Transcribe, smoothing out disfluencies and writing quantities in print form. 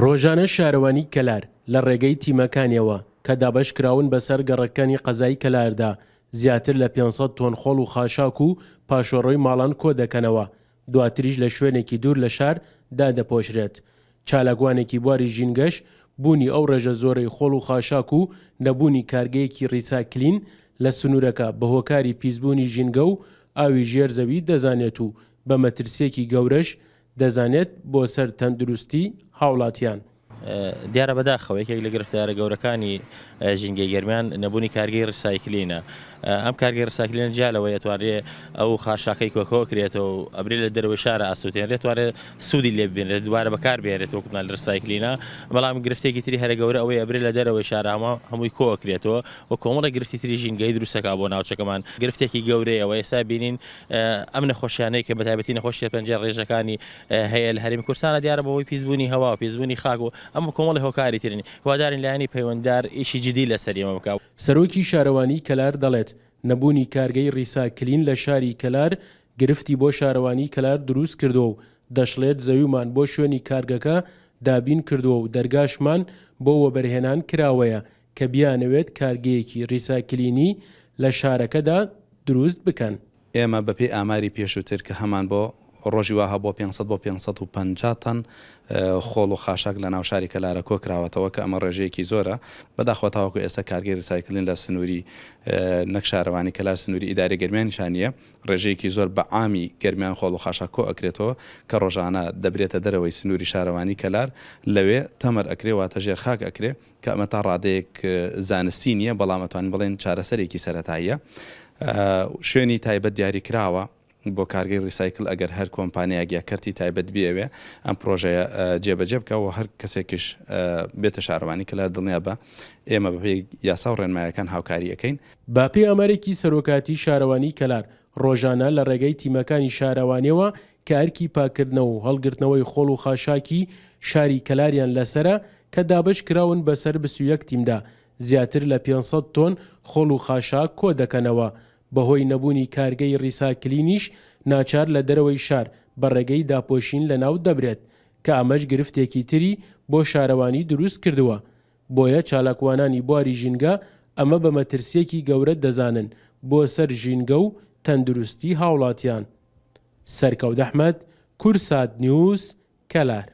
ڕۆژانە شارەوانی کەلار لە ڕێگەی تیمەکانیەوە کە دابەشکراون بەسەر گەڕەکانی قەزای کەلاردا زیاتر لە 500 تۆن خۆڵ و خاشاک و پاشۆڕۆی ماڵان کۆ دەکەنەوە. دواتریش لە شوێنێکی دوور لە شار دادەپۆشرێت. چالاکوانێکی بواری ژینگەش بوونی ئەو ڕێژە زۆرەی خۆڵ و خاشاک و نەبوونی کارگەیەکی ڕیساکلین لە سنوورەکە بە هۆکاری پیسبوونی ژینگە و ئاوی ژێرزەوی دەزانێت و بە مەترسیەکی گەورەش دەزانێت بۆ سەر تەندروستی هاوڵاتیان. دیارە بەداخەوە یەکێک لە گرفتارە گەورەکانی ژینگەی گەرمیان نەبوونی کارگەی ڕسایکلینە. ئەم کارگەی ڕساکلین جیالەوە دەتوانرێت ئەو خاشاکەی کۆکۆ کرێتەوە و ئەبرێ لە دەروی شارە ئاسووتێنرێت توانێت سوودی لێ ببێنێت دووارە بەکاربێنێت وەکومان لە ڕسایکلینە. بەڵام گرفتێکی تری هەرە گەورە ئەوەی ئەبرێ لە دەرەوەی شارەما هەمووی کۆکرێتەوە و کۆمەڵە گرفتی تری ژینگەی دروستەکە بۆ ناوچەکەمان. گرفتێکی گەورەیەوە ئێستا بینین ئەم نەخۆشیانەی کە بەتایبەتی نەخۆشیە پەنجە ڕێژەکانی هەیە لە هەرێمی کوردستانە دیارە بەهۆی پیسبوونی هەوا و پیسبوونی خاک و ئەم کۆمەڵی هۆکاری ترنی هیوادارین لایەنی پەیوەنددار ئیشی جدی لەسەر ئێمە بکات. سەرۆکی شارەوانی کەلار دەڵێت نەبوونی کارگەی ڕیساکلین لە شاری کەلار گرفتی بۆ شارەوانی کەلار دروست کردووە و دەشڵێت زەویمان بۆ شوێنی کارگەکە دابین کردووە و دەرگاشمان بۆ وەبەرهێنان کراوەیە کە بیانەوێت کارگەیەکی ڕیساکلینی لە شارەکەدا دروست بکەن. ئێمە بەپێی ئاماری پێشووتر کە هەمان بۆ ڕۆژی وها بۆ 500 بۆ 550 تن خۆڵ و خاشاک لە ناو شاری کەلارە کۆکراوەتەوە کە ئەمە ڕێژەیەکی زۆرە. بەداخەوە تاوەکو ئێستا کارگەی ڕیسایکلین لە سنووری نەک شارەوانی کەلار سنووری ئیدارە گەرمیانیشانیە ڕێژەیەکی زۆر بە عامی گەرمیان خۆڵ و خاشاک کۆ ئەکرێتەوە کە ڕۆژانە دەبرێتە دەرەوەی سنووری شارەوانی کەلار لەوێ تەمەر ئەکرێ واتە ژێر خاک ئەکرێ کە ئەمە تا ڕادەیەک زانستی نییە بەڵام ئەتوانین بڵێن چارەسەرێکی سەرەتاییە. شوێنی تایبەت دیاری کراوە بۆ کارگەی ڕیسایکل ئەگەر هەر کۆمپانیایەک یا کەرتی تایبەت بێوێ ئەم پرۆژەیە جێبەجێ بکەوە هەر کەسێکیش بێتە شارەوانی کەلار دڵنیا بە ئێمە بەپێی یاسا و ڕێنمایەکان هاوکاری ئەەکەین. باپێی ئەمەرێکی سەرۆکاتی شارەوانی کەلار ڕۆژانە لە ڕێگەی تیمەکانی شارەوانیەوە کە ئەرکی پاکردنەوە و هەڵگرتنەوەی خۆڵ و خاشاکی شاری کەلاریان لەسرە کە دابش کراون بەسەر 21 تیمدا زیاتر لە 500 تۆن خۆڵ و خاشاک کۆ دەکەنەوە. بەهۆی نەبوونی کارگەی ڕیساکلینیش ناچار لە دەرەوەی شار بە ڕێگەی داپۆشین لە ناو دەبرێت کە ئەمەش گرفتێکی تری بۆ شارەوانی دروست کردووە. بۆیە چالاکوانانی بواری ژینگە ئەمە بە مەترسیەکی گەورە دەزانن بۆ سەر ژینگە و تەندروستی هاوڵاتیان. سەرکەوت ئەحمەد، کورسات نیوز، کەلار.